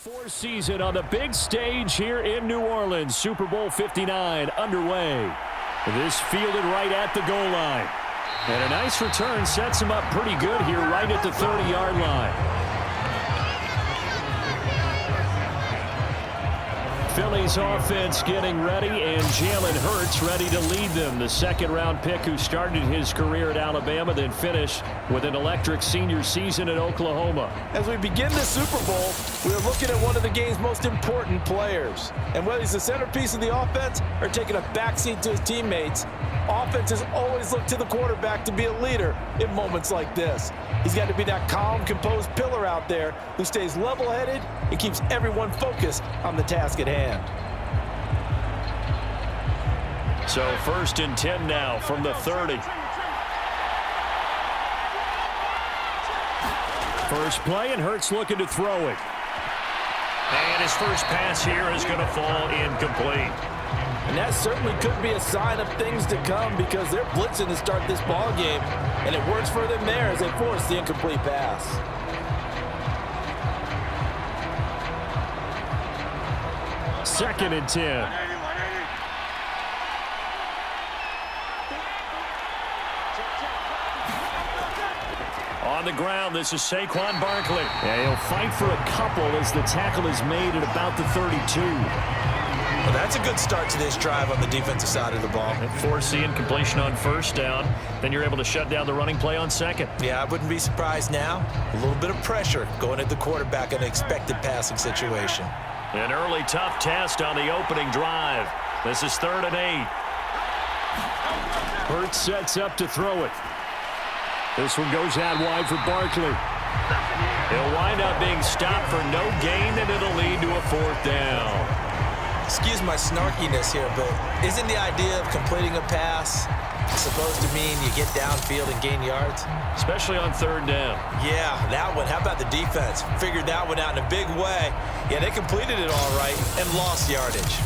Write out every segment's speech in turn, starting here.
2024 season on the big stage here in New Orleans. Super Bowl 59 underway. This fielded right at the goal line. And a nice return sets him up pretty good here right at the 30-yard line. Philly's offense getting ready, and Jalen Hurts ready to lead them. The second-round pick who started his career at Alabama, then finished with an electric senior season at Oklahoma. As we begin the Super Bowl, we're looking at one of the game's most important players. And whether he's the centerpiece of the offense or taking a backseat to his teammates, offenses always look to the quarterback to be a leader in moments like this. He's got to be that calm, composed pillar out there who stays level-headed and keeps everyone focused on the task at hand. So 1st and 10 now from the 30. First play, and Hurts looking to throw it. And his first pass here is going to fall incomplete. And that certainly could be a sign of things to come because they're blitzing to start this ball game, and it works for them there as they force the incomplete pass. Second and 10. On the ground, this is Saquon Barkley. Yeah, he'll fight for a couple as the tackle is made at about the 32. Well, that's a good start to this drive on the defensive side of the ball. And force the incompletion on first down. Then you're able to shut down the running play on second. Yeah, I wouldn't be surprised now. A little bit of pressure going at the quarterback in an expected passing situation. An early tough test on the opening drive. This is 3rd and 8. Hurts sets up to throw it. This one goes out wide for Barkley. He'll wind up being stopped for no gain, and it'll lead to a 4th down. Excuse my snarkiness here, but isn't the idea of completing a pass supposed to mean you get downfield and gain yards? Especially on 3rd down. Yeah, that one. How about the defense? Figured that one out in a big way. Yeah, they completed it all right and lost yardage.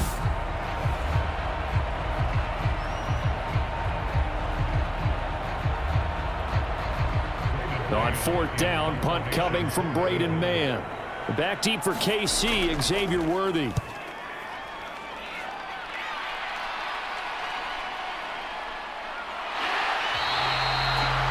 On 4th down, punt coming from Braden Mann. Back deep for KC, Xavier Worthy.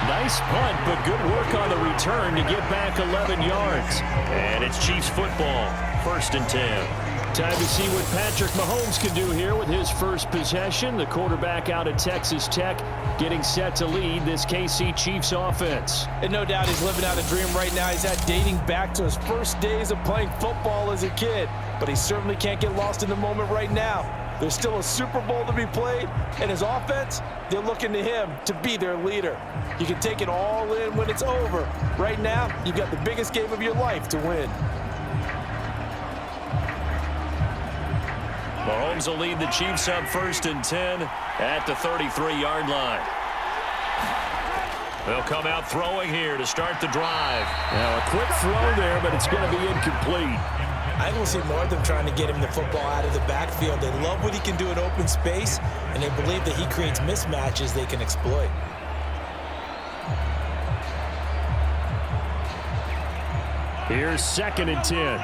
Nice punt, but good work on the return to get back 11 yards. And it's Chiefs football, 1st and 10. Time to see what Patrick Mahomes can do here with his first possession. The quarterback out of Texas Tech getting set to lead this KC Chiefs offense. And no doubt he's living out a dream right now. He's dating back to his first days of playing football as a kid. But he certainly can't get lost in the moment right now. There's still a Super Bowl to be played, and his offense, they're looking to him to be their leader. You can take it all in when it's over. Right now, you've got the biggest game of your life to win. Mahomes will lead the Chiefs up 1st and 10 at the 33-yard line. They'll come out throwing here to start the drive. Now a quick throw there, but it's going to be incomplete. I will see more of them trying to get him the football out of the backfield. They love what he can do in open space, and they believe that he creates mismatches they can exploit. Here's 2nd and 10.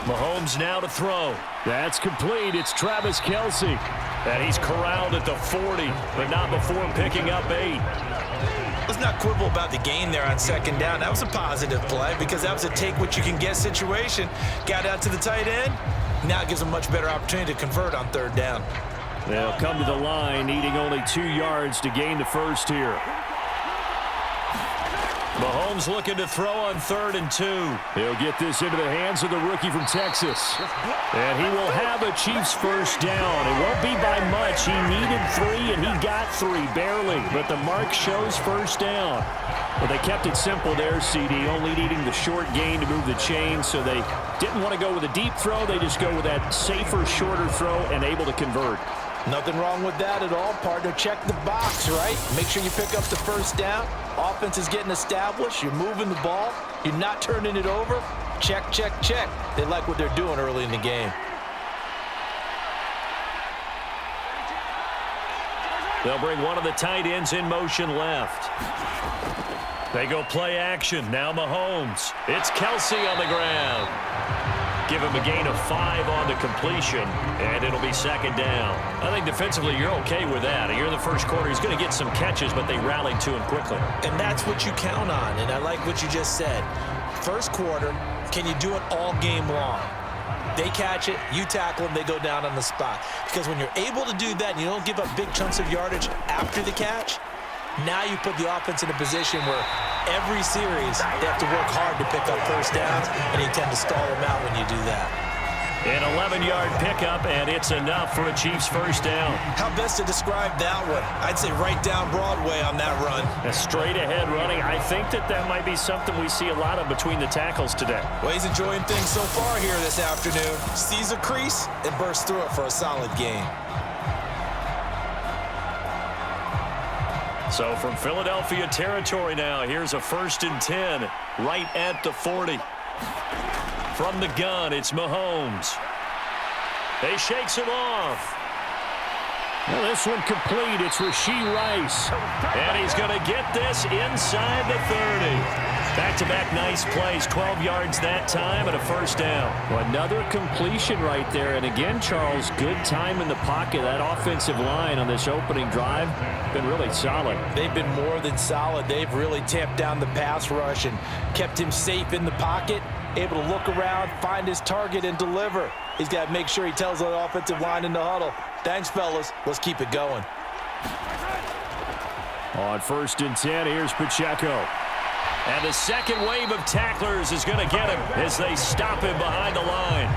Mahomes now to throw. That's complete. It's Travis Kelce. And he's corralled at the 40, but not before picking up 8. Let's not quibble about the gain there on 2nd down. That was a positive play because that was a take-what-you-can-get situation. Got out to the tight end. Now it gives them a much better opportunity to convert on 3rd down. They'll come to the line, needing only 2 yards to gain the first here. Mahomes looking to throw on 3rd and 2. He'll get this into the hands of the rookie from Texas. And he will have a Chiefs first down. It won't be by much. He needed 3, and he got 3, barely. But the mark shows first down. Well, they kept it simple there, CD, only needing the short gain to move the chain, so they didn't want to go with a deep throw. They just go with that safer, shorter throw and able to convert. Nothing wrong with that at all, partner. Check the box, right? Make sure you pick up the first down. Offense is getting established. You're moving the ball. You're not turning it over. Check, check, check. They like what they're doing early in the game. They'll bring one of the tight ends in motion left. They go play action. Now Mahomes. It's Kelsey on the ground. Give him a gain of 5 on the completion, and it'll be second down. I think defensively you're okay with that. Here in the first quarter, he's going to get some catches, but they rallied to him quickly. And that's what you count on, and I like what you just said. First quarter, can you do it all game long? They catch it, you tackle them, they go down on the spot. Because when you're able to do that and you don't give up big chunks of yardage after the catch, now you put the offense in a position where every series they have to work hard to pick up first downs, and you tend to stall them out when you do that. An 11-yard pickup, and it's enough for a Chiefs first down. How best to describe that one? I'd say right down Broadway on that run. A straight-ahead running. I think that might be something we see a lot of between the tackles today. Well, he's enjoying things so far here this afternoon. Sees a crease and bursts through it for a solid gain. So from Philadelphia territory now, here's a 1st and 10 right at the 40. From the gun, it's Mahomes. They shakes him off. Well, this one complete. It's Rashee Rice. And he's going to get this inside the 30. Back-to-back nice plays, 12 yards that time and a first down. Well, another completion right there. And again, Charles, good time in the pocket. That offensive line on this opening drive been really solid. They've been more than solid. They've really tamped down the pass rush and kept him safe in the pocket, able to look around, find his target, and deliver. He's got to make sure he tells the offensive line in the huddle, thanks, fellas. Let's keep it going. On 1st and 10, here's Pacheco. And the second wave of tacklers is going to get him as they stop him behind the line.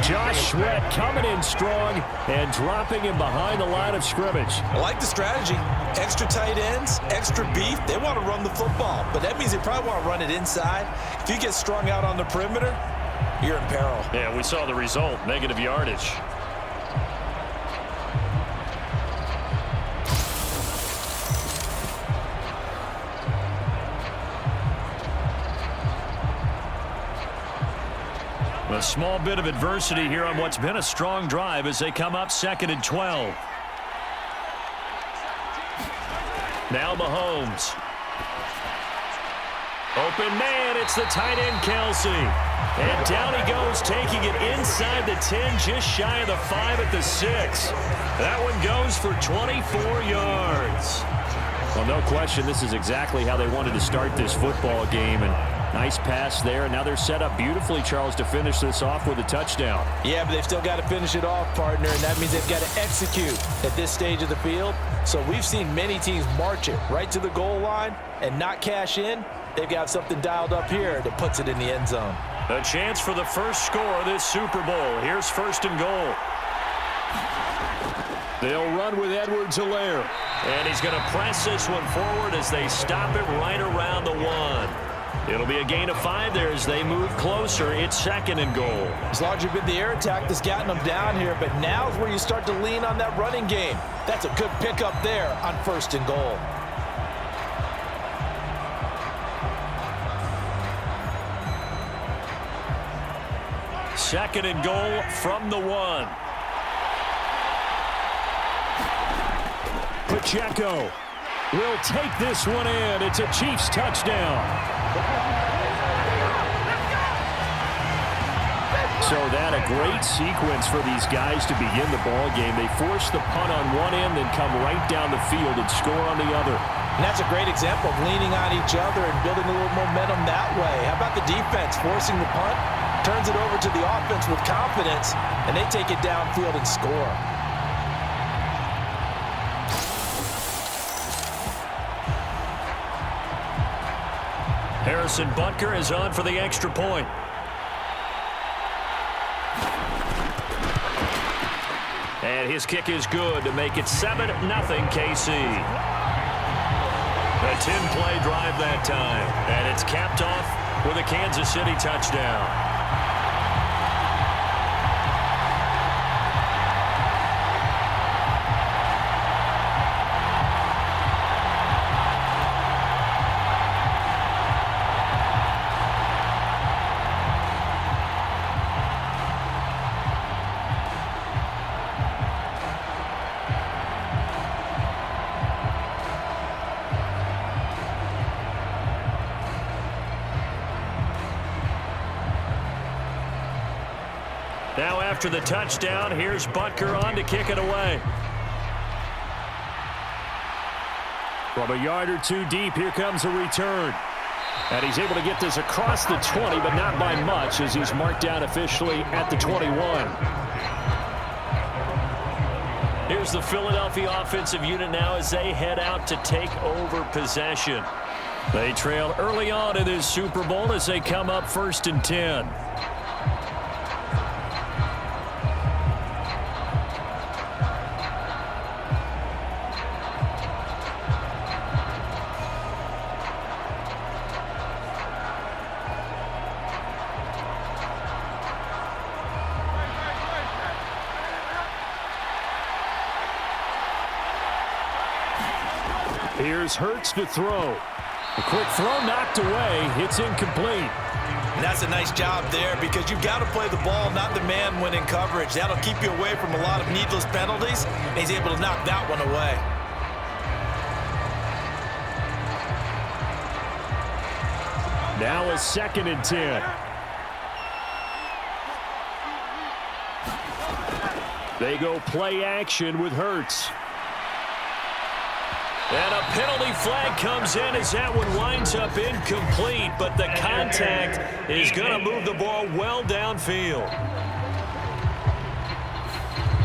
Josh Sweat coming in strong and dropping him behind the line of scrimmage. I like the strategy. Extra tight ends, extra beef. They want to run the football, but that means they probably want to run it inside. If you get strung out on the perimeter, you're in peril. Yeah, we saw the result, negative yardage. A small bit of adversity here on what's been a strong drive as they come up 2nd and 12. Now Mahomes. Open man, it's the tight end Kelsey. And down he goes, taking it inside the 10, just shy of the 5 at the 6. That one goes for 24 yards. Well, no question, this is exactly how they wanted to start this football game. And nice pass there. And now they're set up beautifully, Charles, to finish this off with a touchdown. Yeah, but they've still got to finish it off, partner, and that means they've got to execute at this stage of the field. So we've seen many teams march it right to the goal line and not cash in. They've got something dialed up here that puts it in the end zone. A chance for the first score of this Super Bowl. Here's 1st and goal. They'll run with Edwards-Helaire. And he's going to press this one forward as they stop it right around the 1. It'll be a gain of 5 there as they move closer. It's 2nd and goal. It's largely been the air attack that's gotten them down here, but now's where you start to lean on that running game. That's a good pickup there on 1st and goal. Second and goal from the 1. Pacheco will take this one in. It's a Chiefs touchdown. So that a great sequence for these guys to begin the ball game. They force the punt on one end, then come right down the field and score on the other. And that's a great example of leaning on each other and building a little momentum that way. How about the defense forcing the punt? Turns it over to the offense with confidence, and they take it downfield and score. Harrison Butker is on for the extra point. And his kick is good to make it 7-0 KC. A 10-play drive that time, and it's capped off with a Kansas City touchdown. Now after the touchdown, here's Butker on to kick it away. From a yard or two deep, here comes a return. And he's able to get this across the 20, but not by much, as he's marked down officially at the 21. Here's the Philadelphia offensive unit now as they head out to take over possession. They trail early on in this Super Bowl as they come up 1st and 10. Here's Hurts to throw. A quick throw knocked away. It's incomplete. And that's a nice job there because you've got to play the ball, not the man when in coverage. That'll keep you away from a lot of needless penalties, and he's able to knock that one away. Now a 2nd and 10. They go play action with Hurts. And a penalty flag comes in as that one winds up incomplete, but the contact is going to move the ball well downfield.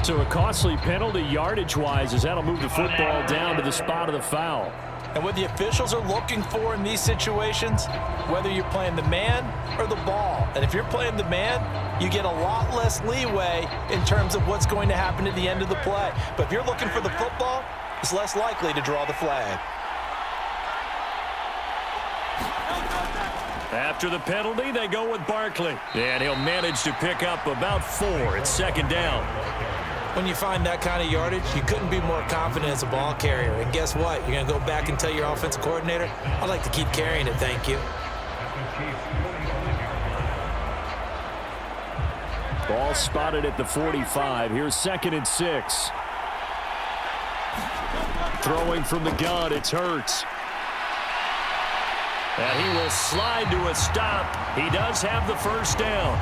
So a costly penalty yardage-wise as that'll move the football down to the spot of the foul. And what the officials are looking for in these situations, whether you're playing the man or the ball. And if you're playing the man, you get a lot less leeway in terms of what's going to happen at the end of the play. But if you're looking for the football, it's less likely to draw the flag. After the penalty, they go with Barkley. And he'll manage to pick up about 4. It's 2nd down. When you find that kind of yardage, you couldn't be more confident as a ball carrier. And guess what? You're going to go back and tell your offensive coordinator, I'd like to keep carrying it, thank you. Ball spotted at the 45. Here's 2nd and 6. Throwing from the gun, it's Hurts. And he will slide to a stop. He does have the 1st down.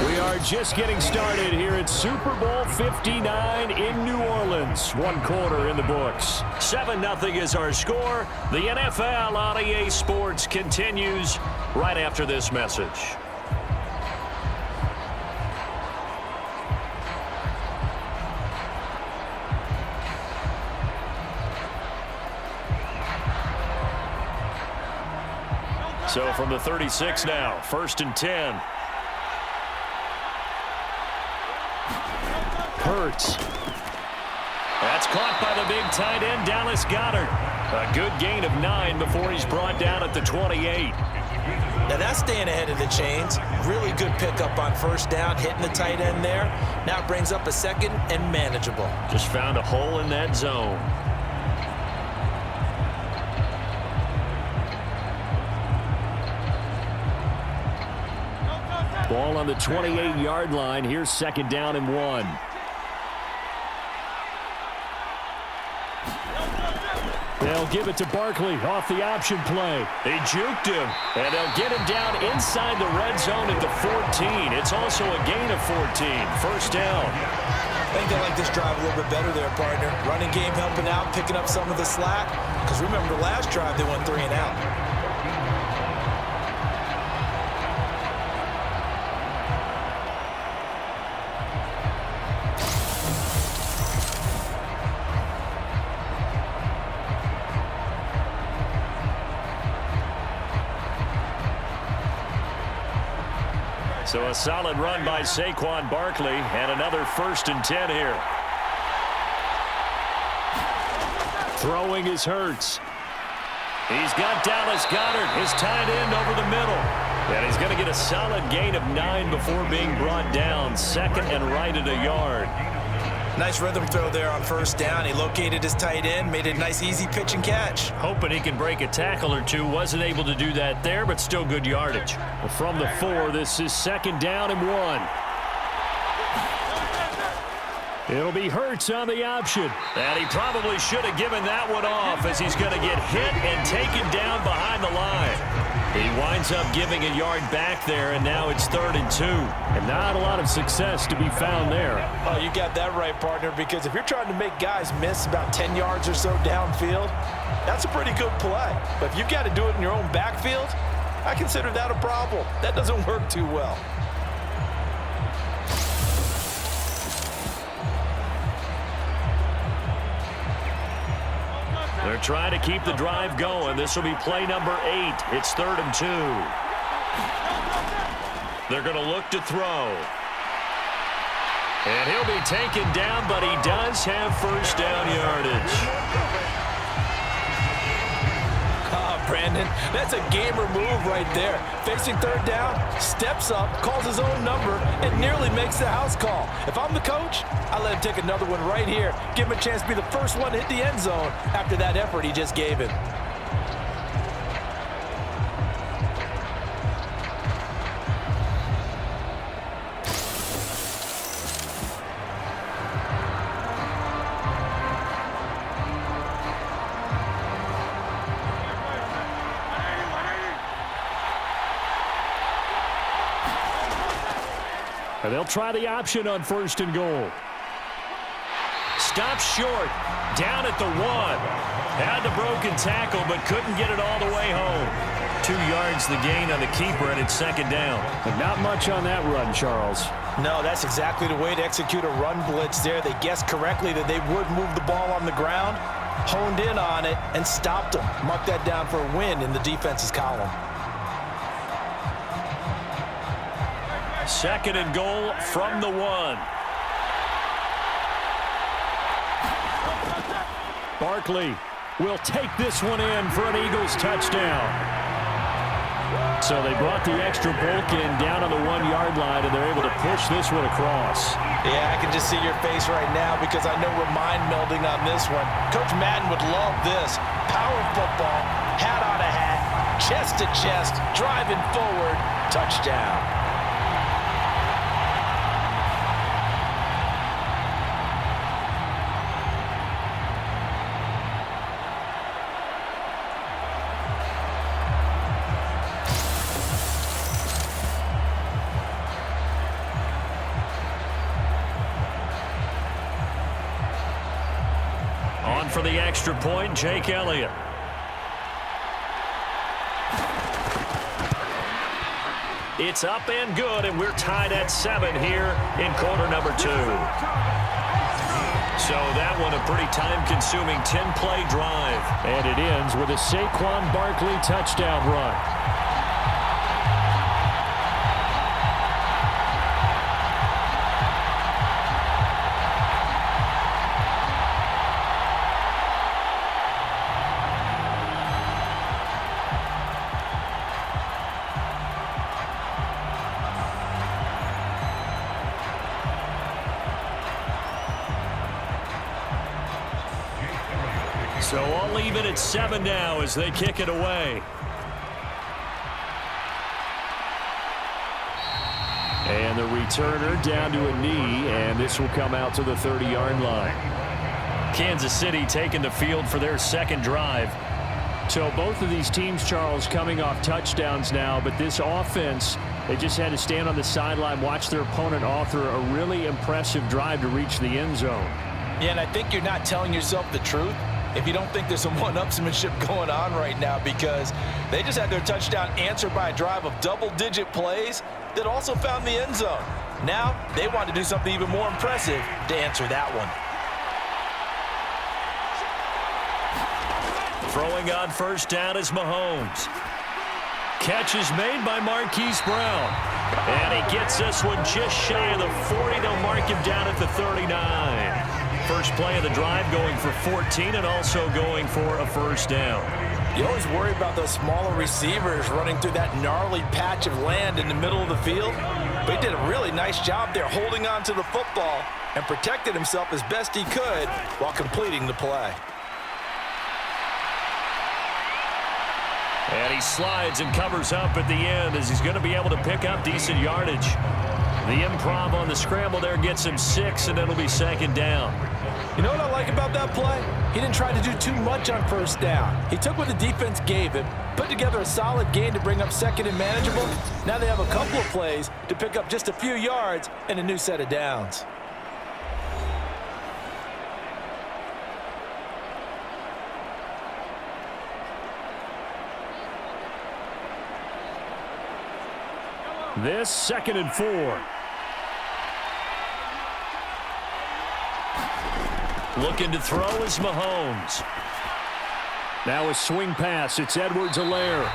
We are just getting started here at Super Bowl 59 in New Orleans. 1 quarter in the books. 7-0 is our score. The NFL on EA Sports continues right after this message. So from the 36 now, 1st and 10. Hurts. That's caught by the big tight end, Dallas Goedert. A good gain of 9 before he's brought down at the 28. Now that's staying ahead of the chains. Really good pickup on 1st down, hitting the tight end there. Now it brings up a 2nd and manageable. Just found a hole in that zone. Ball on the 28-yard line. Here's 2nd down and 1. They'll give it to Barkley off the option play. They juked him, and they'll get him down inside the red zone at the 14. It's also a gain of 14. 1st down. I think they like this drive a little bit better there, partner. Running game helping out, picking up some of the slack. Because remember, the last drive they went 3 and out. So a solid run by Saquon Barkley, and another 1st and 10 here. Throwing is Hurts. He's got Dallas Goedert, his tight end, over the middle. And he's going to get a solid gain of 9 before being brought down. 2nd and right at a yard. Nice rhythm throw there on 1st down. He located his tight end, made it a nice easy pitch and catch. Hoping he can break a tackle or two. Wasn't able to do that there, but still good yardage. From the 4, this is 2nd down and 1. It'll be Hurts on the option. And he probably should have given that one off as he's going to get hit and taken down behind the line. He winds up giving a yard back there, and now it's 3rd and 2. And not a lot of success to be found there. Oh, you got that right, partner, because if you're trying to make guys miss about 10 yards or so downfield, that's a pretty good play. But if you've got to do it in your own backfield, I consider that a problem. That doesn't work too well. They're trying to keep the drive going. This will be play number 8. It's 3rd and 2. They're going to look to throw. And he'll be taken down, but he does have first down yardage. Brandon, that's a gamer move right there. Facing 3rd down, steps up, calls his own number, and nearly makes the house call. If I'm the coach, I let him take another one right here. Give him a chance to be the first one to hit the end zone after that effort he just gave him. And they'll try the option on 1st and goal. Stops short, down at the 1. Had the broken tackle, but couldn't get it all the way home. 2 yards the gain on the keeper, and it's 2nd down. But not much on that run, Charles. No, that's exactly the way to execute a run blitz there. They guessed correctly that they would move the ball on the ground, honed in on it, and stopped them. Mark that down for a win in the defense's column. 2nd and goal from the 1. Barkley will take this one in for an Eagles touchdown. So they brought the extra bulk in down on the 1-yard line, and they're able to push this one across. Yeah, I can just see your face right now because I know we're mind melding on this one. Coach Madden would love this. Power football, hat on a hat, chest to chest, driving forward, touchdown. On for the extra point, Jake Elliott. It's up and good, and we're tied at 7 here in quarter number 2. So that one a pretty time-consuming 10-play drive. And it ends with a Saquon Barkley touchdown run. So I'll leave it at 7 now as they kick it away. And the returner down to a knee, and this will come out to the 30-yard line. Kansas City taking the field for their 2nd drive. So both of these teams, Charles, coming off touchdowns now, but this offense, they just had to stand on the sideline, watch their opponent author a really impressive drive to reach the end zone. Yeah, and I think you're not telling yourself the truth if you don't think there's some one-upsmanship going on right now, because they just had their touchdown answered by a drive of double-digit plays that also found the end zone. Now they want to do something even more impressive to answer that one. Throwing on 1st down is Mahomes. Catch is made by Marquise Brown. And he gets this one just shy of the 40. They'll mark him down at the 39. First play of the drive going for 14 and also going for a 1st down. You always worry about those smaller receivers running through that gnarly patch of land in the middle of the field. But he did a really nice job there holding on to the football and protected himself as best he could while completing the play. And he slides and covers up at the end as he's going to be able to pick up decent yardage. The improv on the scramble there gets him 6, and it'll be 2nd down. You know what I like about that play? He didn't try to do too much on first down. He took what the defense gave him, put together a solid gain to bring up second and manageable. Now they have a couple of plays to pick up just a few yards and a new set of downs. This 2nd and 4. Looking to throw is Mahomes. Now a swing pass. It's Edwards-Helaire.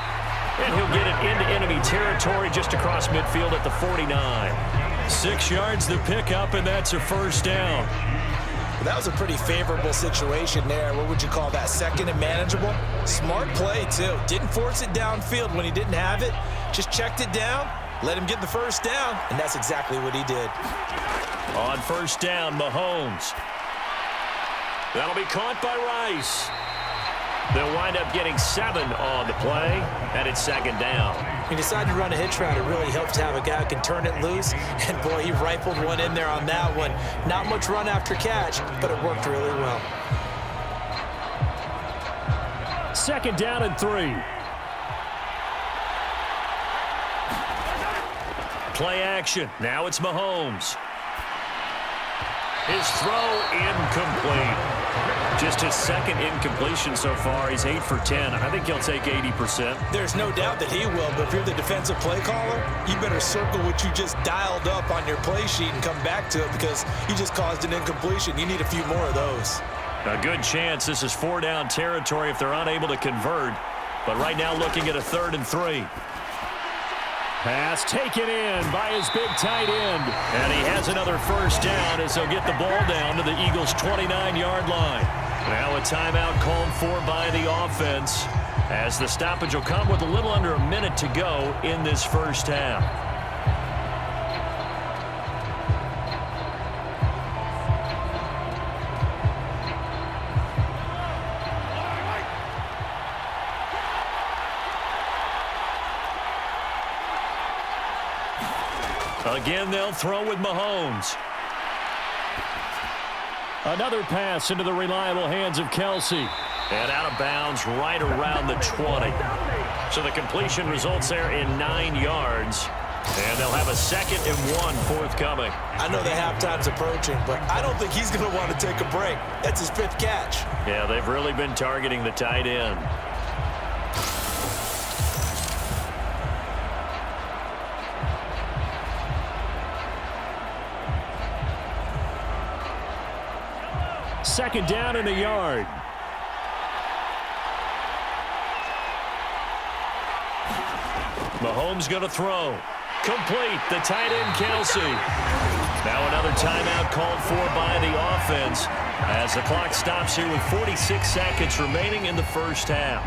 And he'll get it into enemy territory just across midfield at the 49. 6 yards to pick up, and that's a first down. Well, that was a pretty favorable situation there. What would you call that? Second and manageable? Smart play, too. Didn't force it downfield when he didn't have it. Just checked it down, let him get the first down, and that's exactly what he did. On first down, Mahomes. That'll be caught by Rice. They'll wind up getting 7 on the play, and it's 2nd down. He decided to run a hitch route. It really helps to have a guy who can turn it loose, and boy, he rifled one in there on that one. Not much run after catch, but it worked really well. 2nd down and 3. Play action. Now it's Mahomes. His throw incomplete. Just his 2nd incompletion so far. He's 8 for 10. I think he'll take 80%. There's no doubt that he will, but if you're the defensive play caller, you better circle what you just dialed up on your play sheet and come back to it because you just caused an incompletion. You need a few more of those. A good chance this is 4-down territory if they're unable to convert. But right now looking at a 3rd and 3. Pass taken in by his big tight end. And he has another first down as they'll get the ball down to the Eagles' 29-yard line. Now a timeout called for by the offense as the stoppage will come with a little under a minute to go in this first half. Again, they'll throw with Mahomes. Another pass into the reliable hands of Kelce. And out of bounds right around the 20. So the completion results there in 9 yards. And they'll have a 2nd and 1 forthcoming. I know the halftime's approaching, but I don't think he's going to want to take a break. That's his 5th catch. Yeah, they've really been targeting the tight end. Second down and a yard. Mahomes going to throw. Complete. The tight end, Kelce. Now another timeout called for by the offense as the clock stops here with 46 seconds remaining in the first half.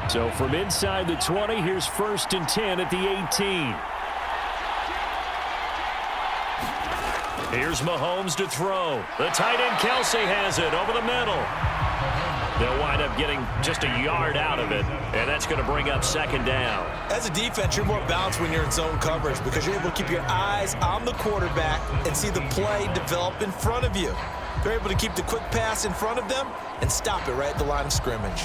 So from inside the 20, here's 1st and 10 at the 18. Here's Mahomes to throw. The tight end, Kelce, has it over the middle. They'll wind up getting just a yard out of it, and that's going to bring up 2nd down. As a defense, you're more balanced when you're in zone coverage because you're able to keep your eyes on the quarterback and see the play develop in front of you. They're able to keep the quick pass in front of them and stop it right at the line of scrimmage.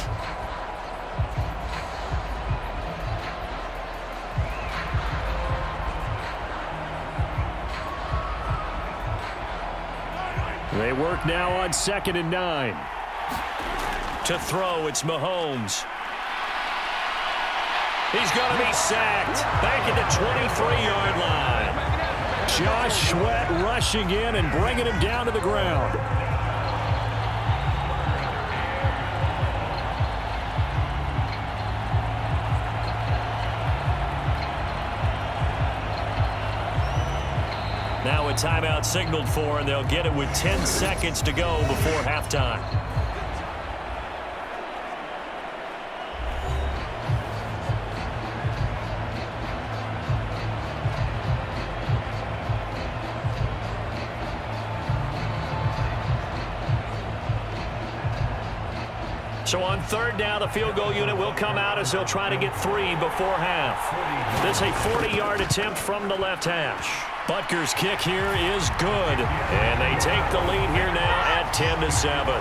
They work now on 2nd and 9. To throw, it's Mahomes. He's going to be sacked back at the 23-yard line. Josh Sweat rushing in and bringing him down to the ground. Now a timeout signaled for, and they'll get it with 10 seconds to go before halftime. So on third down, the field goal unit will come out as they'll try to get 3 before half. This is a 40-yard attempt from the left hash. Butker's kick here is good, and they take the lead here now at 10-7.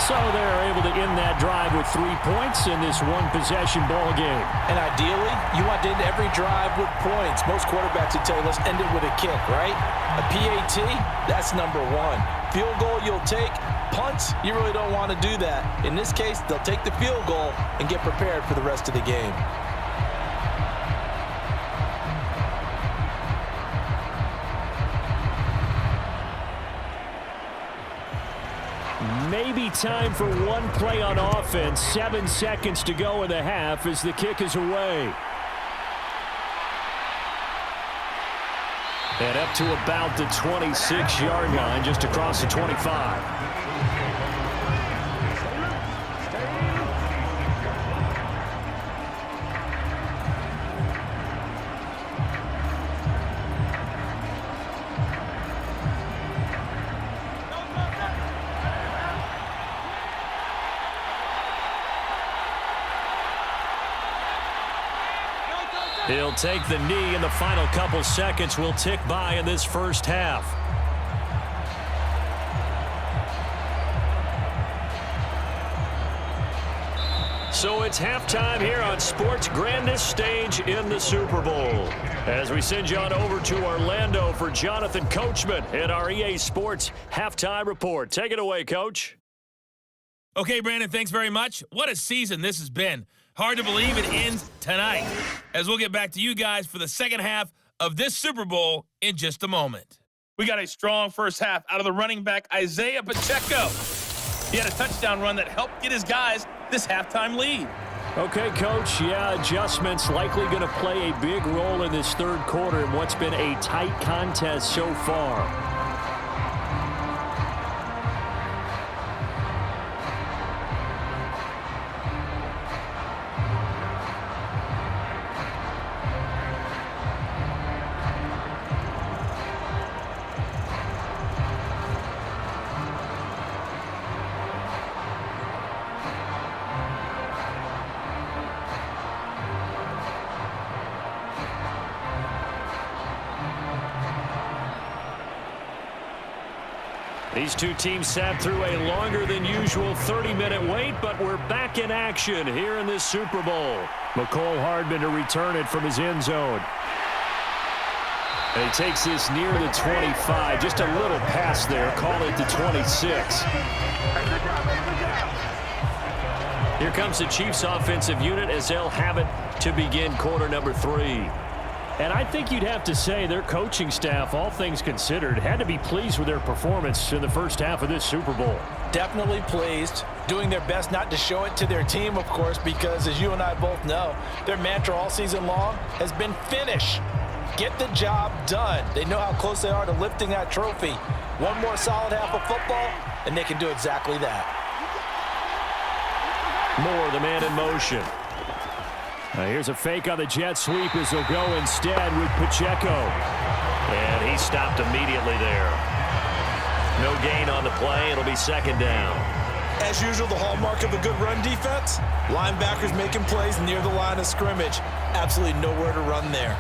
So they're able to end that drive with 3 points in this one-possession ball game. And ideally, you want to end every drive with points. Most quarterbacks would tell you, let's end it with a kick, right? A PAT, that's number 1. Field goal you'll take. Punts, you really don't want to do that. In this case, they'll take the field goal and get prepared for the rest of the game. Maybe time for one play on offense. 7 seconds to go in the half as the kick is away. And up to about the 26-yard line, just across the 25. He'll take the knee, and the final couple seconds will tick by in this first half. So it's halftime here on sports' grandest stage in the Super Bowl. As we send you on over to Orlando for Jonathan Coachman and our EA Sports Halftime Report. Take it away, Coach. Okay, Brandon, thanks very much. What a season this has been. Hard to believe it ends tonight, as we'll get back to you guys for the second half of this Super Bowl in just a moment. We got a strong first half out of the running back, Isaiah Pacheco. He had a touchdown run that helped get his guys this halftime lead. Okay, Coach, yeah, adjustments likely going to play a big role in this third quarter in what's been a tight contest so far. These two teams sat through a longer than usual 30-minute wait, but we're back in action here in this Super Bowl. Mecole Hardman to return it from his end zone. And he takes this near the 25. Just a little pass there. Call it the 26. Here comes the Chiefs offensive unit as they'll have it to begin quarter number 3. And I think you'd have to say their coaching staff, all things considered, had to be pleased with their performance in the first half of this Super Bowl. Definitely pleased, doing their best not to show it to their team, of course, because as you and I both know, their mantra all season long has been finish. Get the job done. They know how close they are to lifting that trophy. One more solid half of football, and they can do exactly that. Moore, the man in motion. Here's a fake on the jet sweep as they'll go instead with Pacheco. And he stopped immediately there. No gain on the play. It'll be second down. As usual, the hallmark of a good run defense, linebackers making plays near the line of scrimmage. Absolutely nowhere to run there.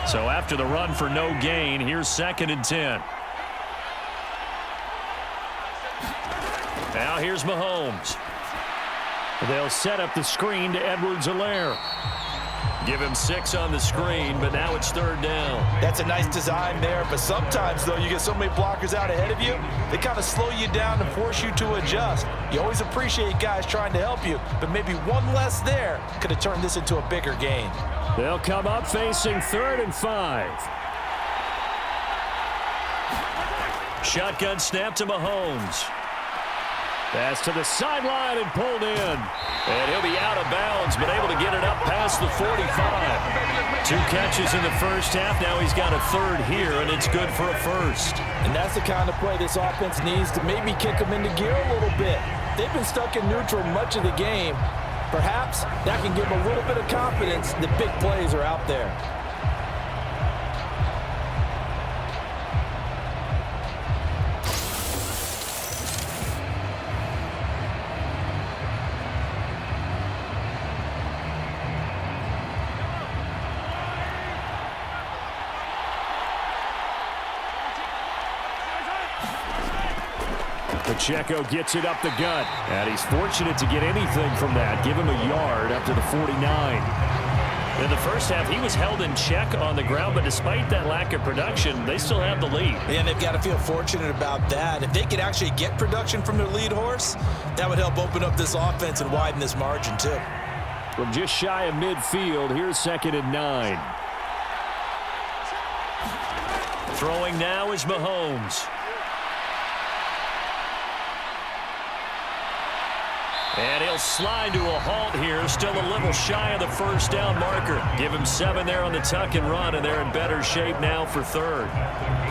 So after the run for no gain, here's 2nd and 10. Now here's Mahomes. They'll set up the screen to Edwards-Helaire. Give him 6 on the screen, but now it's 3rd down. That's a nice design there, but sometimes, though, you get so many blockers out ahead of you, they kind of slow you down and force you to adjust. You always appreciate guys trying to help you, but maybe one less there could have turned this into a bigger gain. They'll come up facing 3rd and 5. Shotgun snap to Mahomes. Pass to the sideline and pulled in. And he'll be out of bounds, but able to get it up past the 45. 2 catches in the first half. Now he's got a 3rd here, and it's good for a 1st. And that's the kind of play this offense needs to maybe kick them into gear a little bit. They've been stuck in neutral much of the game. Perhaps that can give him a little bit of confidence that big plays are out there. Pacheco gets it up the gut, and he's fortunate to get anything from that. Give him a yard up to the 49. In the first half, he was held in check on the ground, but despite that lack of production, they still have the lead. And they've got to feel fortunate about that. If they could actually get production from their lead horse, that would help open up this offense and widen this margin too. From just shy of midfield, here's 2nd and 9. Throwing now is Mahomes. And he'll slide to a halt here, still a little shy of the first down marker. Give him 7 there on the tuck and run, and they're in better shape now for 3rd.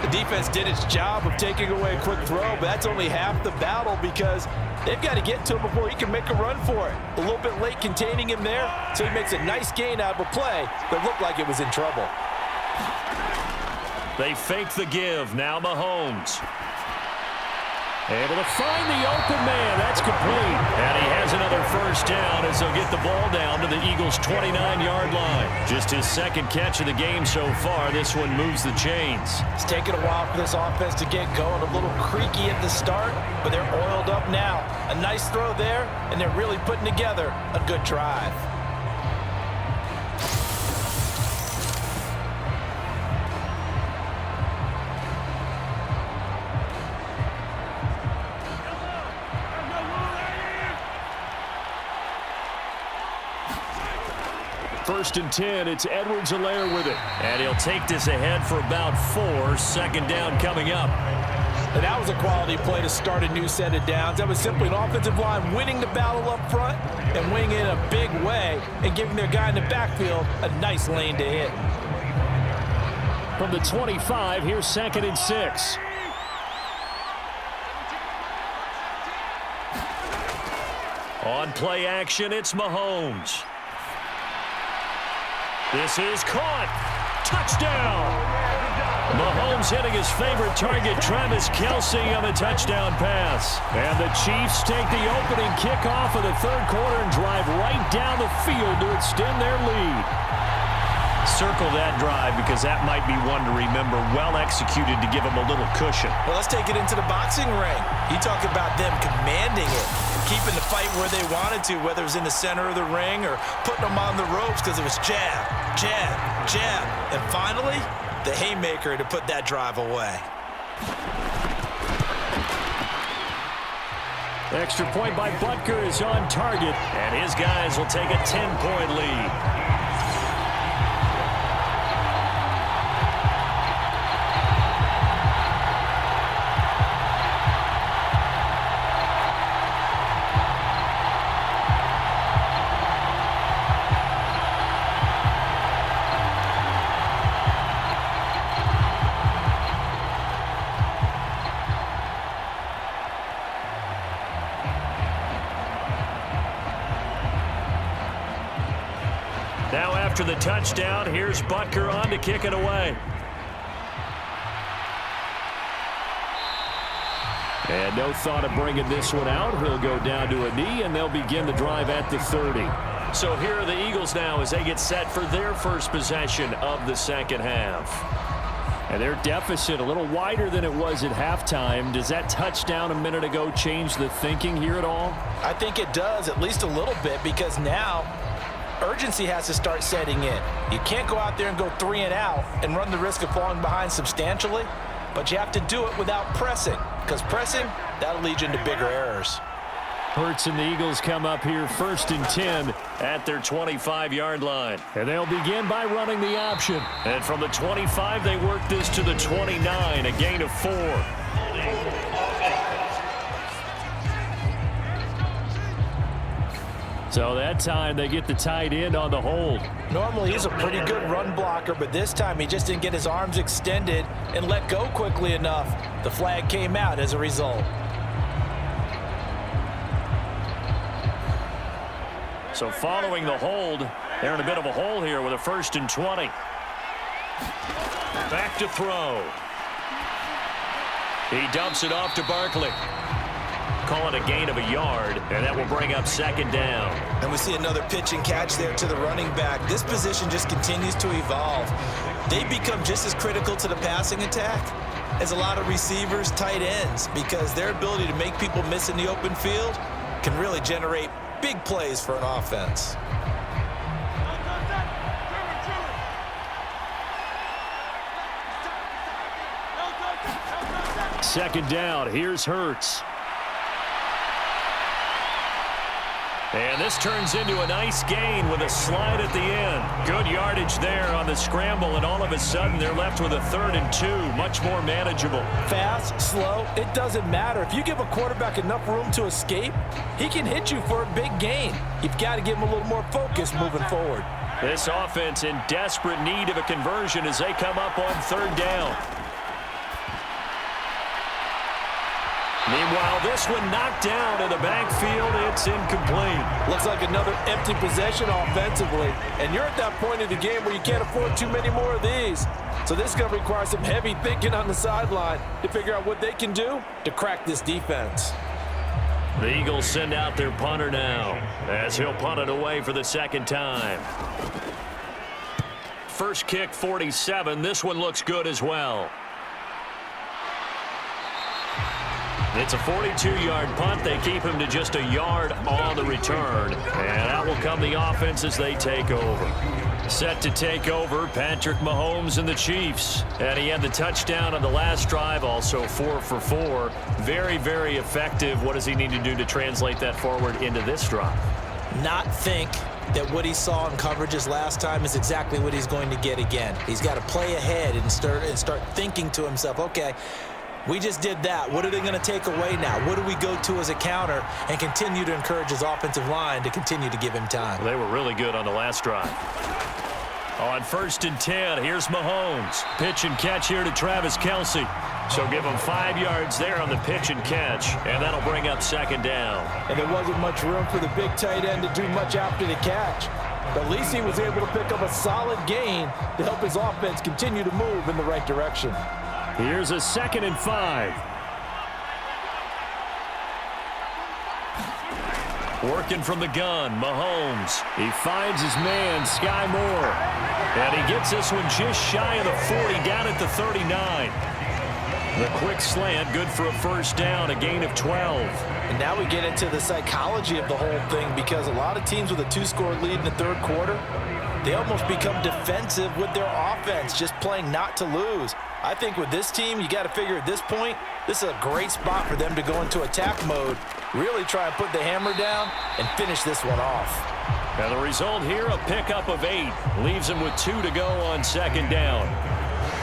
The defense did its job of taking away a quick throw, but that's only half the battle because they've got to get to him before he can make a run for it. A little bit late containing him there, so he makes a nice gain out of a play that looked like it was in trouble. They fake the give. Now Mahomes. Able to find the open man. That's complete. And he has another first down as they'll get the ball down to the Eagles' 29-yard line. Just his 2nd catch of the game so far. This one moves the chains. It's taken a while for this offense to get going. A little creaky at the start, but they're oiled up now. A nice throw there, and they're really putting together a good drive. First and 10, it's Edwards-Helaire with it. And he'll take this ahead for about 4. 2nd down coming up. And that was a quality play to start a new set of downs. That was simply an offensive line winning the battle up front and winning it in a big way and giving their guy in the backfield a nice lane to hit. From the 25, here's 2nd and 6. On play action, it's Mahomes. This is caught. Touchdown. Mahomes hitting his favorite target, Travis Kelce, on the touchdown pass. And the Chiefs take the opening kickoff of the 3rd quarter and drive right down the field to extend their lead. Circle that drive because that might be one to remember. Well executed to give them a little cushion. Well, let's take it into the boxing ring. You talk about them commanding it, keeping the fight where they wanted to, whether it was in the center of the ring or putting them on the ropes because it was jab, jab, jab. And finally, the haymaker to put that drive away. Extra point by Butker is on target. And his guys will take a 10-point lead. Now after the touchdown, here's Butker on to kick it away. And no thought of bringing this one out. He'll go down to a knee, and they'll begin the drive at the 30. So here are the Eagles now as they get set for their first possession of the 2nd half. And their deficit a little wider than it was at halftime. Does that touchdown a minute ago change the thinking here at all? I think it does, at least a little bit, because now urgency has to start setting in. You can't go out there and go 3 and out and run the risk of falling behind substantially, but you have to do it without pressing, because pressing, that'll lead you into bigger errors. Hurts and the Eagles come up here 1st and 10 at their 25-yard line. And they'll begin by running the option. And from the 25, they work this to the 29, a gain of 4. So that time they get the tight end on the hold. Normally he's a pretty good run blocker, but this time he just didn't get his arms extended and let go quickly enough. The flag came out as a result. So following the hold, they're in a bit of a hole here with a 1st and 20. Back to throw. He dumps it off to Barkley. Call it a gain of a yard, and that will bring up 2nd down. And we see another pitch and catch there to the running back. This position just continues to evolve. They become just as critical to the passing attack as a lot of receivers, tight ends, because their ability to make people miss in the open field can really generate big plays for an offense. Second down. Here's Hurts. And this turns into a nice gain with a slide at the end. Good yardage there on the scramble, and all of a sudden they're left with a 3rd and 2. Much more manageable. Fast, slow, it doesn't matter. If you give a quarterback enough room to escape, he can hit you for a big gain. You've got to give him a little more focus moving forward. This offense in desperate need of a conversion as they come up on 3rd down. Meanwhile, this one knocked down in the backfield. It's incomplete. Looks like another empty possession offensively. And you're at that point in the game where you can't afford too many more of these. So this is going to require some heavy thinking on the sideline to figure out what they can do to crack this defense. The Eagles send out their punter now as he'll punt it away for the 2nd time. First kick, 47. This one looks good as well. It's a 42-yard punt. They keep him to just a yard on the return. And out will come the offense as they take over. Set to take over, Patrick Mahomes and the Chiefs. And he had the touchdown on the last drive, also 4 for 4. Very, very effective. What does he need to do to translate that forward into this drive? Not think that what he saw in coverages last time is exactly what he's going to get again. He's got to play ahead and start thinking to himself, okay, we just did that. What are they going to take away now? What do we go to as a counter? And continue to encourage his offensive line to continue to give him time. They were really good on the last drive. On 1st and 10, here's Mahomes. Pitch and catch here to Travis Kelce. So give him 5 yards there on the pitch and catch, and that'll bring up 2nd down. And there wasn't much room for the big tight end to do much after the catch. But at least he was able to pick up a solid gain to help his offense continue to move in the right direction. Here's a 2nd and 5. Working from the gun, Mahomes. He finds his man, Sky Moore. And he gets this one just shy of the 40, down at the 39. The quick slant, good for a 1st down, a gain of 12. And now we get into the psychology of the whole thing, because a lot of teams with a 2-score lead in the 3rd quarter, they almost become defensive with their offense, just playing not to lose. I think with this team, you got to figure at this point, this is a great spot for them to go into attack mode, really try and put the hammer down and finish this one off. And the result here, a pickup of 8. Leaves him with 2 to go on 2nd down.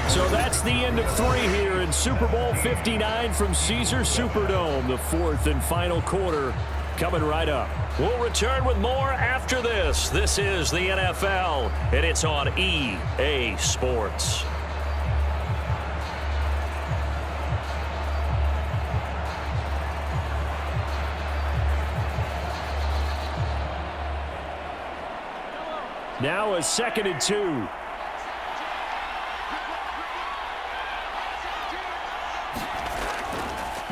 So that's the end of 3 here in Super Bowl 59 from Caesar Superdome. The 4th and final quarter coming right up. We'll return with more after this. This is the NFL, and it's on EA Sports. Now a 2nd and 2.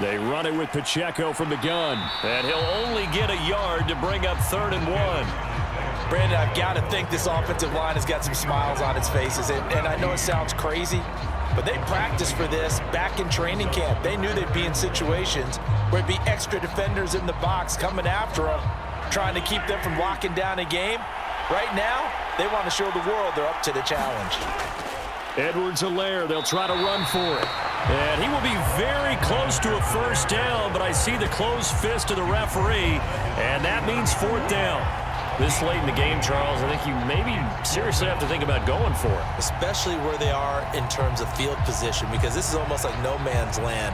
They run it with Pacheco from the gun. And he'll only get a yard to bring up 3rd and 1. Brandon, I've got to think this offensive line has got some smiles on its faces. And I know it sounds crazy, but they practiced for this back in training camp. They knew they'd be in situations where it'd be extra defenders in the box coming after them, trying to keep them from locking down a game. Right now, they want to show the world they're up to the challenge. Edwards-Helaire, they'll try to run for it. And he will be very close to a 1st down, but I see the closed fist of the referee, and that means 4th down. This late in the game, Charles, I think you maybe seriously have to think about going for it. Especially where they are in terms of field position, because this is almost like no man's land.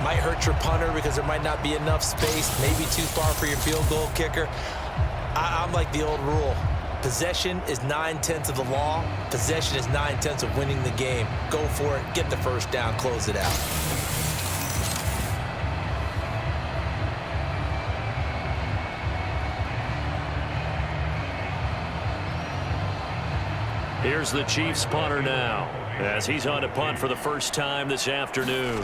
Might hurt your punter because there might not be enough space, maybe too far for your field goal kicker. I'm like the old rule. Possession is 9/10 of the law. Possession is 9/10 of winning the game. Go for it. Get the 1st down. Close it out. Here's the Chiefs punter now, as he's on to punt for the first time this afternoon.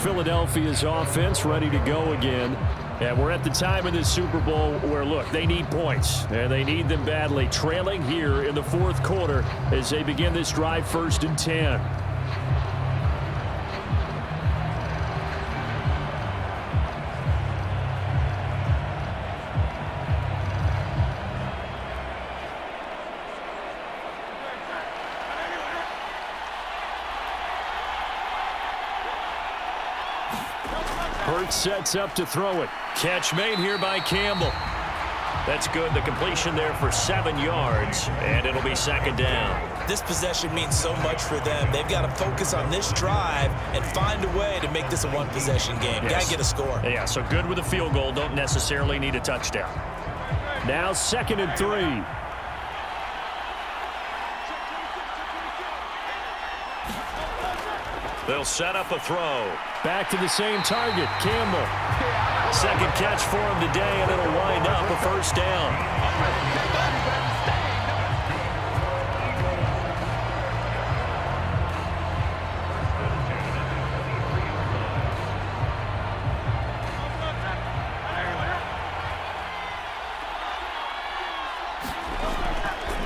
Philadelphia's offense ready to go again. And we're at the time in this Super Bowl where, look, they need points, and they need them badly. Trailing here in the fourth quarter as they begin this drive, 1st and 10. Hurts sets up to throw it. Catch made here by Campbell. That's good. The completion there for 7 yards, and it'll be 2nd down. This possession means so much for them. They've got to focus on this drive and find a way to make this a one-possession game. Yes. Got to get a score. Yeah, so good with a field goal. Don't necessarily need a touchdown. Now 2nd and 3. They'll set up a throw. Back to the same target, Campbell. 2nd catch for him today, and it'll wind up a 1st down.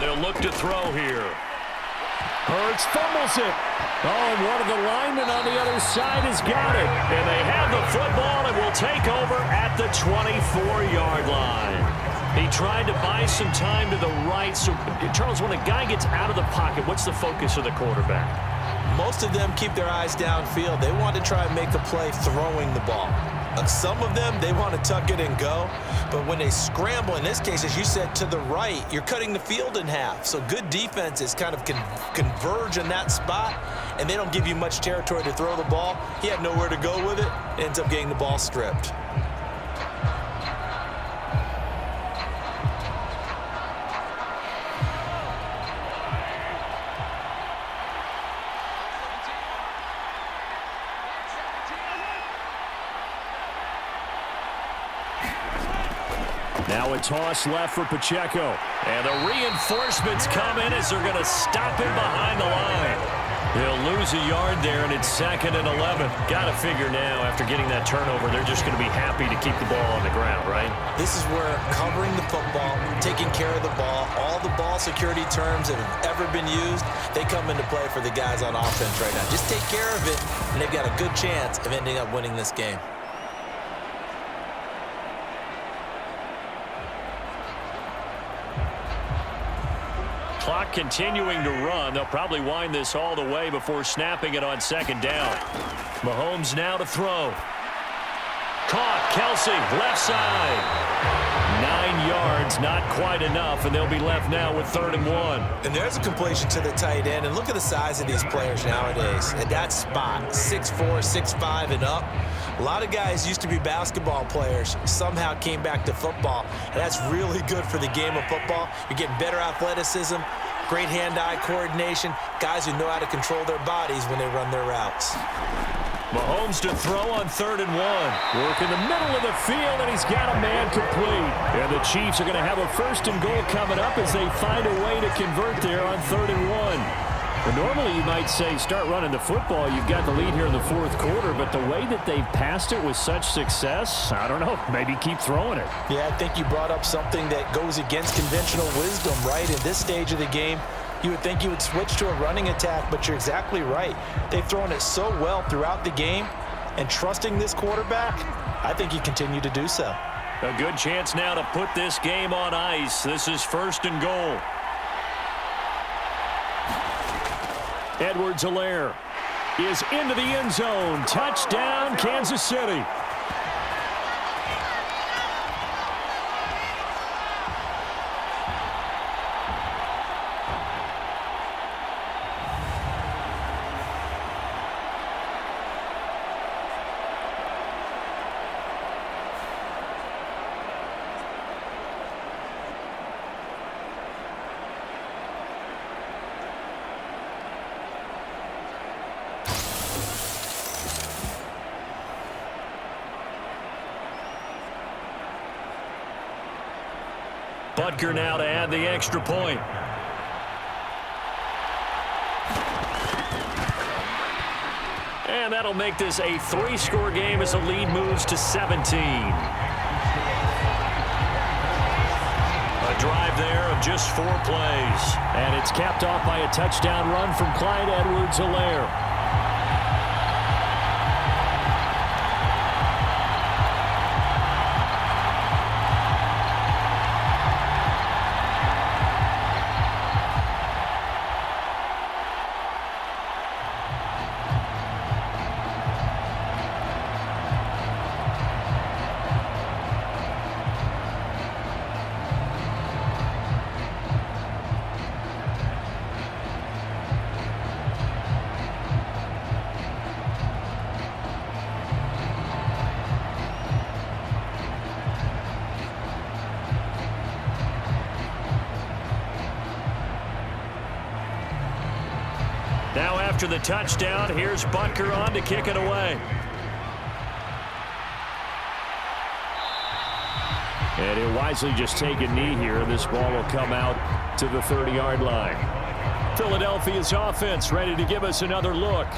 They'll look to throw here. Hurts fumbles it. Oh, and one of the linemen on the other side has got it. And they have the football and will take over at the 24-yard line. He tried to buy some time to the right. So, Charles, when a guy gets out of the pocket, what's the focus of the quarterback? Most of them keep their eyes downfield. They want to try and make a play throwing the ball. Some of them, they want to tuck it and go. But when they scramble, in this case, as you said, to the right, you're cutting the field in half. So good defenses kind of converge in that spot, and they don't give you much territory to throw the ball. He had nowhere to go with it. Ends up getting the ball stripped. Now a toss left for Pacheco. And the reinforcements come in as they're going to stop him behind the line. He'll lose a yard there, and it's 2nd and 11. Got to figure now, after getting that turnover, they're just going to be happy to keep the ball on the ground, right? This is where covering the football, taking care of the ball, all the ball security terms that have ever been used, they come into play for the guys on offense right now. Just take care of it, and they've got a good chance of ending up winning this game. Clock continuing to run. They'll probably wind this all the way before snapping it on 2nd down. Mahomes now to throw. Caught. Kelsey, left side. 9 yards, not quite enough, and they'll be left now with 3rd and 1. And there's a completion to the tight end. And look at the size of these players nowadays. At that spot, 6'4", 6'5", and up. A lot of guys used to be basketball players, somehow came back to football. And that's really good for the game of football. You're getting better athleticism, great hand-eye coordination, guys who know how to control their bodies when they run their routes. Mahomes to throw on 3rd and 1. Work in the middle of the field, and he's got a man complete. And the Chiefs are going to have a 1st and goal coming up as they find a way to convert there on 3rd and 1. Well, normally you might say start running the football. You've got the lead here in the fourth quarter, but the way that they've passed it with such success, I don't know, maybe keep throwing it. Yeah, I think you brought up something that goes against conventional wisdom, right? In this stage of the game, you would think you would switch to a running attack, but you're exactly right. They've thrown it so well throughout the game, and trusting this quarterback, I think you continue to do so. A good chance now to put this game on ice. This is 1st and goal. Edwards-Helaire is into the end zone. Touchdown, Kansas City. Butker now to add the extra point. And that'll make this a 3-score game as the lead moves to 17. A drive there of just 4 plays. And it's capped off by a touchdown run from Clyde Edwards-Helaire. Now after the touchdown, here's Butker on to kick it away. And he'll wisely just take a knee here. This ball will come out to the 30-yard line. Philadelphia's offense ready to give us another look.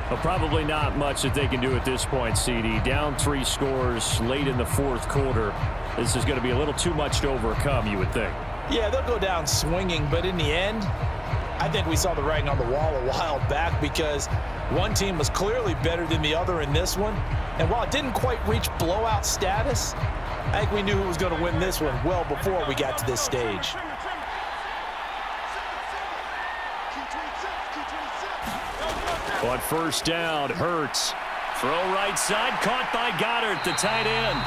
Well, probably not much that they can do at this point, CD. Down 3 scores late in the 4th quarter. This is going to be a little too much to overcome, you would think. Yeah, they'll go down swinging, but in the end, I think we saw the writing on the wall a while back because one team was clearly better than the other in this one. And while it didn't quite reach blowout status, I think we knew who was going to win this one well before we got to this stage. On first down, Hurts. Throw right side, caught by Goddard, the tight end.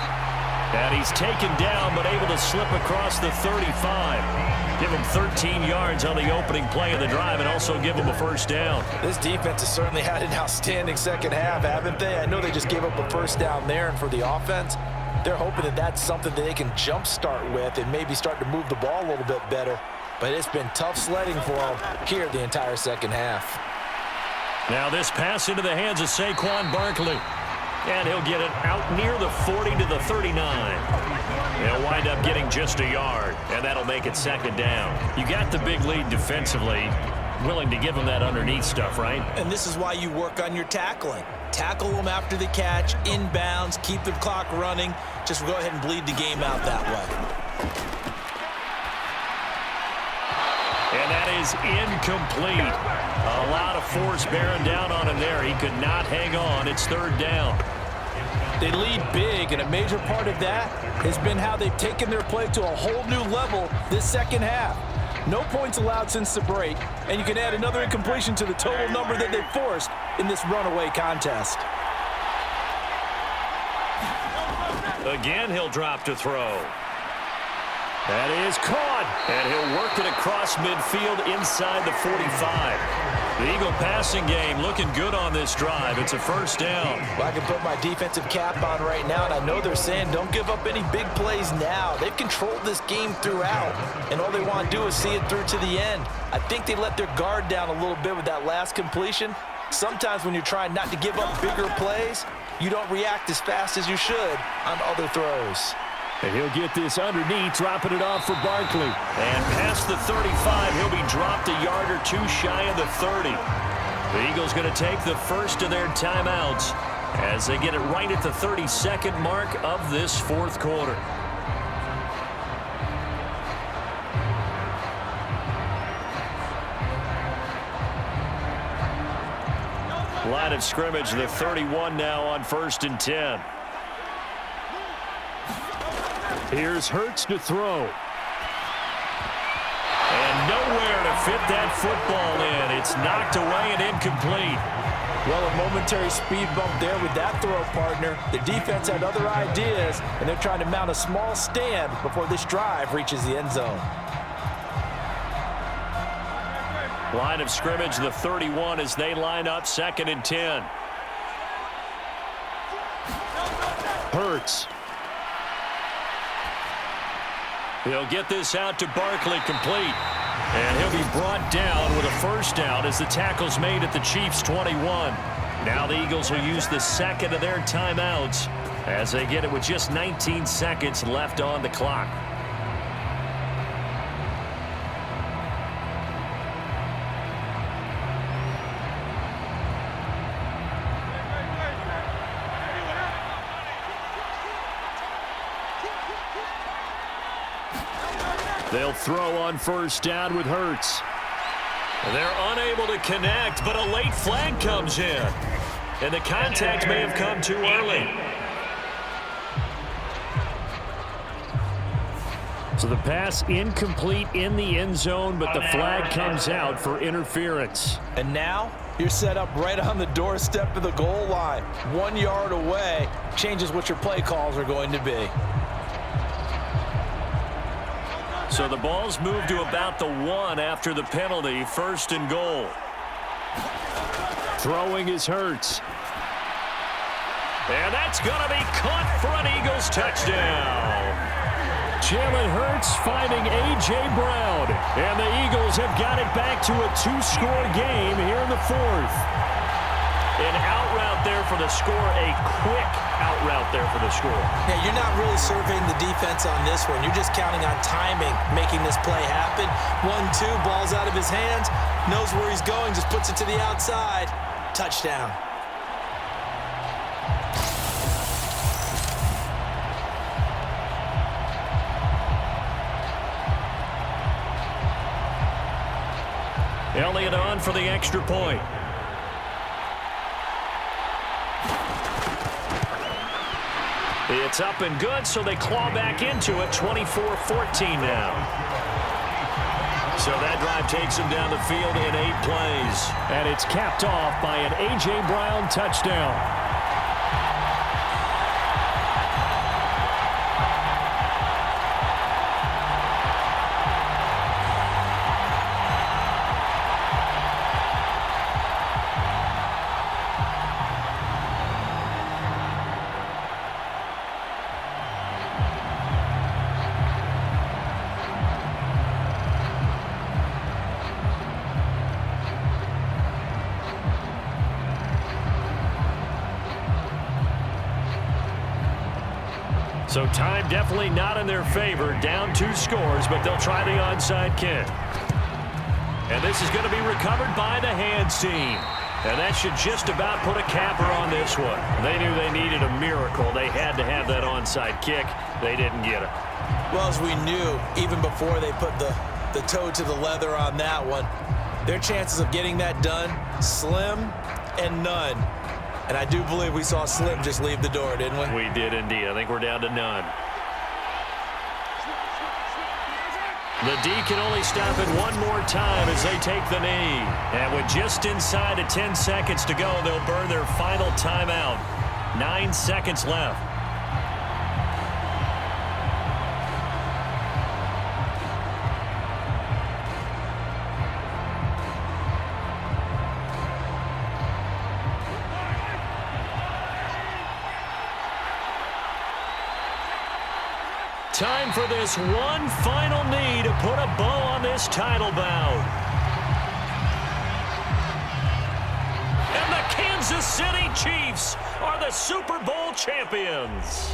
And he's taken down, but able to slip across the 35. Give him 13 yards on the opening play of the drive and also give him a first down. This defense has certainly had an outstanding second half, haven't they? I know they just gave up a first down there, and for the offense, they're hoping that that's something that they can jumpstart with and maybe start to move the ball a little bit better. But it's been tough sledding for them here the entire second half. Now this pass into the hands of Saquon Barkley. And he'll get it out near the 40 to the 39. They'll wind up getting just a yard, and that'll make it second down. You got the big lead defensively, willing to give them that underneath stuff, right? And this is why you work on your tackling. Tackle them after the catch, inbounds, keep the clock running. Just go ahead and bleed the game out that way. And that is incomplete. A lot of force bearing down on him there. He could not hang on. It's third down. They lead big, and a major part of that has been how they've taken their play to a whole new level this second half. No points allowed since the break, and you can add another incompletion to the total number that they've forced in this runaway contest. Again, he'll drop to throw. That is caught. And he'll work it across midfield inside the 45. The Eagle passing game looking good on this drive. It's a first down. Well, I can put my defensive cap on right now, and I know they're saying don't give up any big plays now. They've controlled this game throughout, and all they want to do is see it through to the end. I think they let their guard down a little bit with that last completion. Sometimes when you're trying not to give up bigger plays, you don't react as fast as you should on other throws. And he'll get this underneath, dropping it off for Barkley. And past the 35, he'll be dropped a yard or two shy of the 30. The Eagles going to take the first of their timeouts as they get it right at the 32nd mark of this 4th quarter. Line of scrimmage, the 31 now on 1st and 10. Here's Hurts to throw. And nowhere to fit that football in. It's knocked away and incomplete. Well, a momentary speed bump there with that throw, partner. The defense had other ideas, and they're trying to mount a small stand before this drive reaches the end zone. Line of scrimmage, the 31 as they line up 2nd and 10. Hurts. He'll get this out to Barkley, complete. And he'll be brought down with a first down as the tackle's made at the Chiefs' 21. Now the Eagles will use the second of their timeouts as they get it with just 19 seconds left on the clock. They'll throw on first down with Hurts. They're unable to connect, but a late flag comes in. And the contact may have come too early. So the pass incomplete in the end zone, but the flag comes out for interference. And now you're set up right on the doorstep of the goal line. 1 yard away changes what your play calls are going to be. So the ball's moved to about the 1 after the penalty, 1st and goal. Throwing is Hurts. And that's going to be caught for an Eagles touchdown. Jalen Hurts finding A.J. Brown. And the Eagles have got it back to a 2-score game here in the 4th. An out route there for the score, a quick out route there for the score. Yeah, you're not really surveying the defense on this one. You're just counting on timing, making this play happen. 1-2, ball's out of his hands, knows where he's going, just puts it to the outside. Touchdown. Elliott on for the extra point. It's up and good, so they claw back into it, 24-14 now. So that drive takes them down the field in 8 plays. And it's capped off by an A.J. Brown touchdown. So time definitely not in their favor. Down 2 scores, but they'll try the onside kick. And this is going to be recovered by the hands team. And that should just about put a capper on this one. They knew they needed a miracle. They had to have that onside kick. They didn't get it. Well, as we knew, even before they put the toe to the leather on that one, their chances of getting that done, slim and none. And I do believe we saw Slim just leave the door, didn't we? We did indeed. I think we're down to none. The D can only stop it one more time as they take the knee. And with just inside of 10 seconds to go, they'll burn their final timeout. 9 seconds left. Time for this one final knee to put a bow on this title bout. And the Kansas City Chiefs are the Super Bowl champions.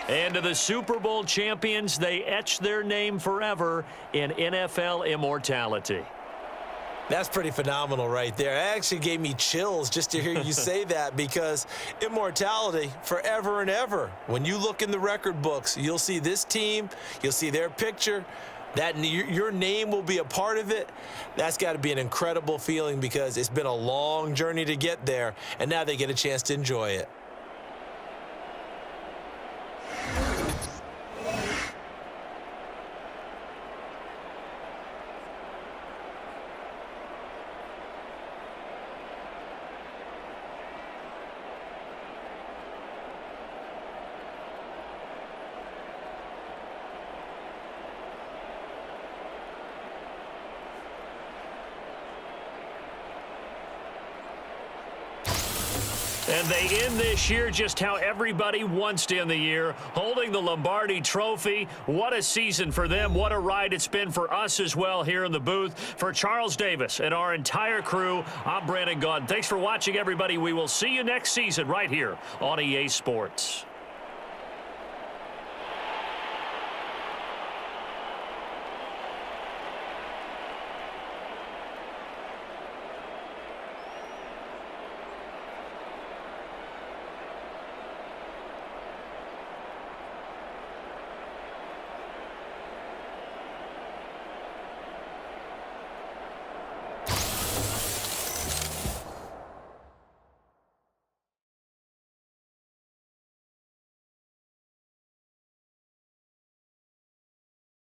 And to the Super Bowl champions, they etch their name forever in NFL immortality. That's pretty phenomenal right there. It actually gave me chills just to hear you say that, because immortality forever and ever. When you look in the record books, you'll see this team, you'll see their picture, that your name will be a part of it. That's got to be an incredible feeling, because it's been a long journey to get there, and now they get a chance to enjoy it. And they end this year just how everybody wants to end the year, holding the Lombardi Trophy. What a season for them. What a ride it's been for us as well here in the booth. For Charles Davis and our entire crew, I'm Brandon Gaudin. Thanks for watching, everybody. We will see you next season right here on EA Sports.